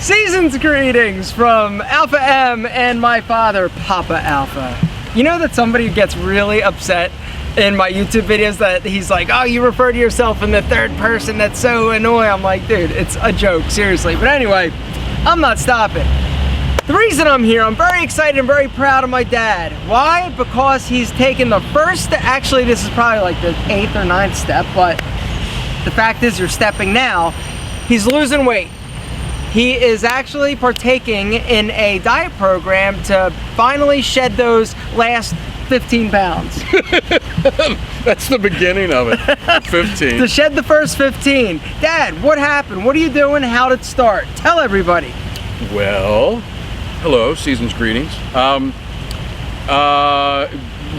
Season's greetings from Alpha M and my father, Papa Alpha. You know that somebody gets really upset in my YouTube videos that he's like, oh, you refer to yourself in the third person, that's so annoying. I'm like, dude, it's a joke, seriously. But anyway, I'm not stopping. The reason I'm here, I'm very excited and very proud of my dad. Why? Because he's taken the first, actually this is probably like the 8th or 9th step, but the fact is you're stepping now. He's losing weight. He is actually partaking in a diet program to finally shed those last 15 pounds. That's the beginning of it, 15. To shed the first 15. Dad, what happened? What are you doing? How did it start? Tell everybody. Well, hello, season's greetings.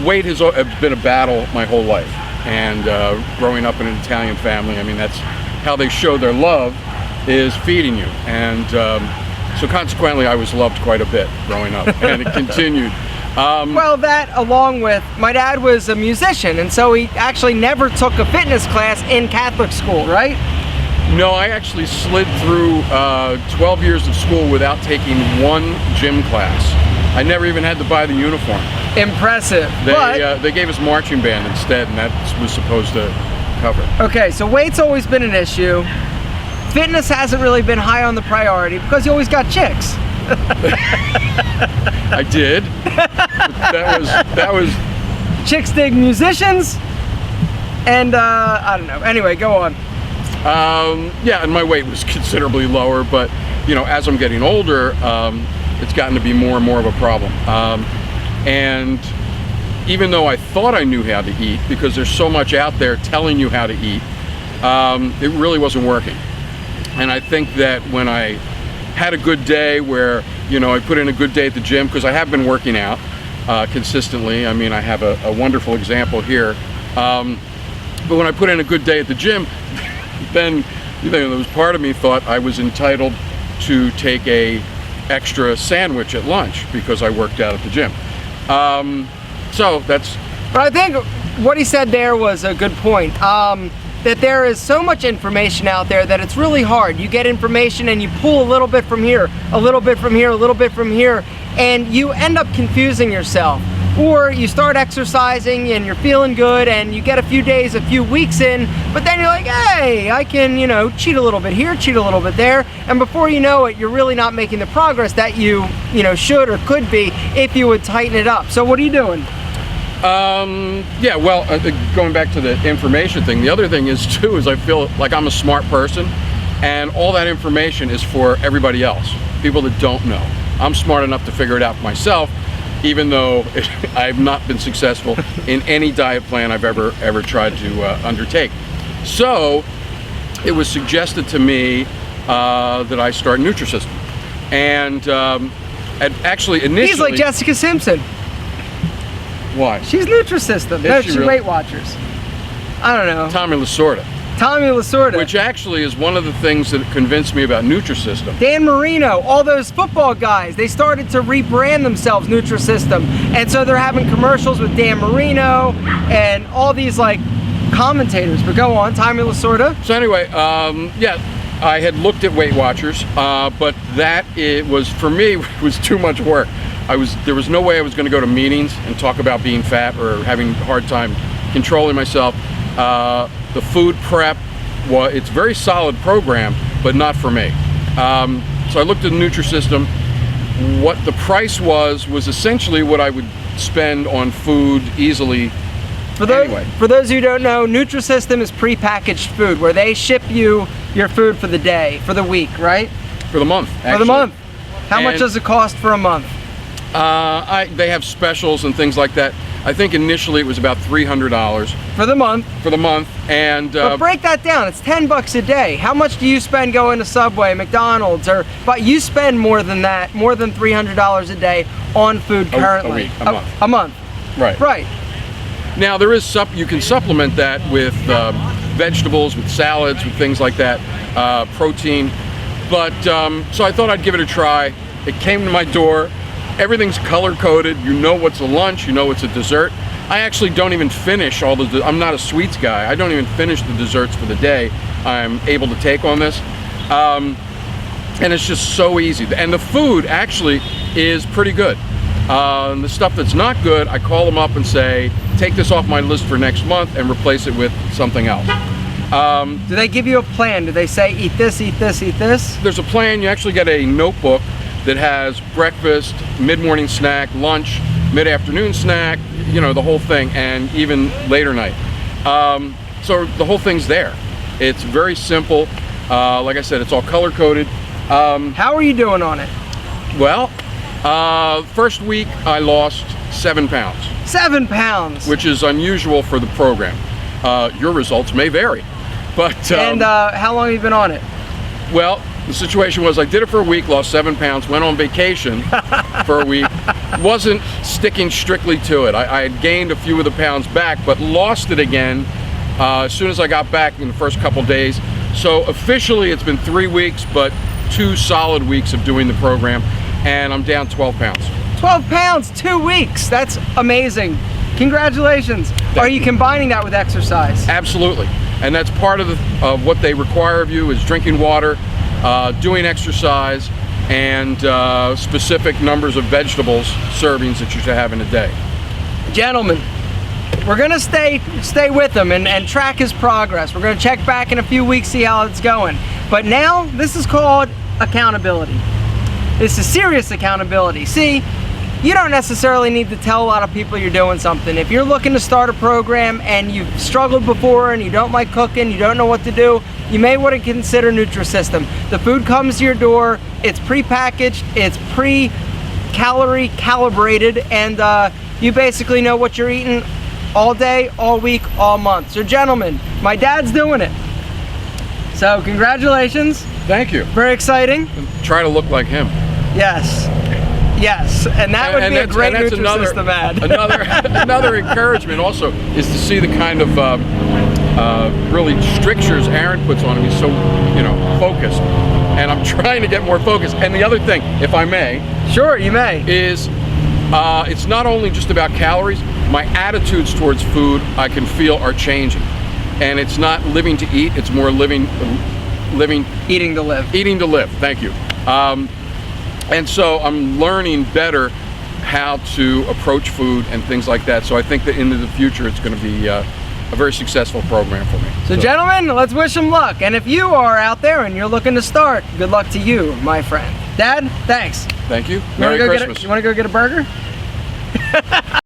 Weight has been a battle my whole life. And growing up in an Italian family, I mean, that's how they show their love, is feeding you. And so consequently, I was loved quite a bit growing up, and it continued. Well, that along with, my dad was a musician, and so he actually never took a fitness class in Catholic school, right? No, I actually slid through 12 years of school without taking one gym class. I never even had to buy the uniform. Impressive. They gave us marching band instead, and that was supposed to cover. Okay, so weight's always been an issue. Fitness hasn't really been high on the priority because you always got chicks. I did. That was. Chicks dig musicians, and I don't know. Anyway, go on. Yeah, and my weight was considerably lower, but you know, as I'm getting older, it's gotten to be more and more of a problem. And even though I thought I knew how to eat, because there's so much out there telling you how to eat, it really wasn't working. And I think that when I had a good day where, you know, I put in a good day at the gym, because I have been working out consistently. I mean, I have a wonderful example here. But when I put in a good day at the gym, then there was part of me thought I was entitled to take a extra sandwich at lunch because I worked out at the gym. So that's... But I think what he said there was a good point. That there is so much information out there that it's really hard. You get information and you pull a little bit from here, a little bit from here, a little bit from here, and you end up confusing yourself. Or you start exercising and you're feeling good and you get a few days, a few weeks in, but then you're like, hey, I can, you know, cheat a little bit here, cheat a little bit there, and before you know it, you're really not making the progress that you know, should or could be if you would tighten it up. So what are you doing? Yeah, well, going back to the information thing, the other thing is too, is I feel like I'm a smart person, and all that information is for everybody else, people that don't know. I'm smart enough to figure it out for myself, even though I've not been successful in any diet plan I've ever tried to undertake. So it was suggested to me that I start Nutrisystem, and actually initially... He's like Jessica Simpson. Why? She's Nutrisystem. No, she's really? Weight Watchers. I don't know. Tommy Lasorda. Tommy Lasorda. Which actually is one of the things that convinced me about Nutrisystem. Dan Marino, all those football guys, they started to rebrand themselves Nutrisystem. And so they're having commercials with Dan Marino and all these like commentators. But go on, Tommy Lasorda. So anyway, yeah, I had looked at Weight Watchers, but that was, for me, was too much work. There was no way I was going to go to meetings and talk about being fat or having a hard time controlling myself. The food prep, well, it's a very solid program, but not for me. So I looked at the Nutrisystem. What the price was essentially what I would spend on food easily. For those who don't know, Nutrisystem is prepackaged food where they ship you your food for the day, for the week, right? For the month, actually. For the month. How much does it cost for a month? They have specials and things like that. I think initially it was about $300 for the month. For the month, and but break that down. It's $10 a day. How much do you spend going to Subway, McDonald's, but you spend more than that, more than $300 a day on food currently. A month. A month. Right. Right. Now there is you can supplement that with vegetables, with salads, with things like that, protein. But so I thought I'd give it a try. It came to my door. Everything's color-coded. You know what's a lunch, you know what's a dessert. I actually don't even finish all the, I'm not a sweets guy. I don't even finish the desserts for the day I'm able to take on this. And it's just so easy. And the food actually is pretty good. The stuff that's not good, I call them up and say, take this off my list for next month and replace it with something else. Do they give you a plan? Do they say, eat this, eat this, eat this? There's a plan. You actually get a notebook that has breakfast, mid-morning snack, lunch, mid-afternoon snack, you know, the whole thing, and even later night. So the whole thing's there. It's very simple. Like I said, it's all color-coded. How are you doing on it? Well, first week I lost 7 pounds. 7 pounds. Which is unusual for the program. Your results may vary. But and how long have you been on it? Well, the situation was I did it for a week, lost 7 pounds, went on vacation for a week, wasn't sticking strictly to it. I had gained a few of the pounds back, but lost it again as soon as I got back in the first couple days. So officially it's been 3 weeks, but 2 solid weeks of doing the program, and I'm down 12 pounds. 12 pounds, 2 weeks. That's amazing. Congratulations. Are you combining that with exercise? Absolutely. And that's part of what they require of you is drinking water, doing exercise, and specific numbers of vegetables servings that you should have in a day. Gentlemen, we're gonna stay with him and track his progress. We're gonna check back in a few weeks, see how it's going. But now, this is called accountability. This is serious accountability. See, you don't necessarily need to tell a lot of people you're doing something. If you're looking to start a program and you've struggled before and you don't like cooking, you don't know what to do, you may want to consider Nutrisystem. The food comes to your door, it's pre-packaged, it's pre-calorie calibrated, and you basically know what you're eating all day, all week, all month. So gentlemen, my dad's doing it. So congratulations. Thank you. Very exciting. Try to look like him. Yes. Yes, and that would be a great Nutrisystem ad. Another encouragement also is to see the kind of really strictures Aaron puts on him. He's so, you know, focused, and I'm trying to get more focused. And the other thing, if I may, sure, you may, is it's not only just about calories. My attitudes towards food, I can feel, are changing, and it's not living to eat. It's more eating to live. Eating to live. Thank you. And so I'm learning better how to approach food and things like that. So I think that into the future it's going to be a very successful program for me. So gentlemen, let's wish him luck. And if you are out there and you're looking to start, good luck to you, my friend. Dad, thanks. Thank you. Merry Christmas. You want to go get a burger?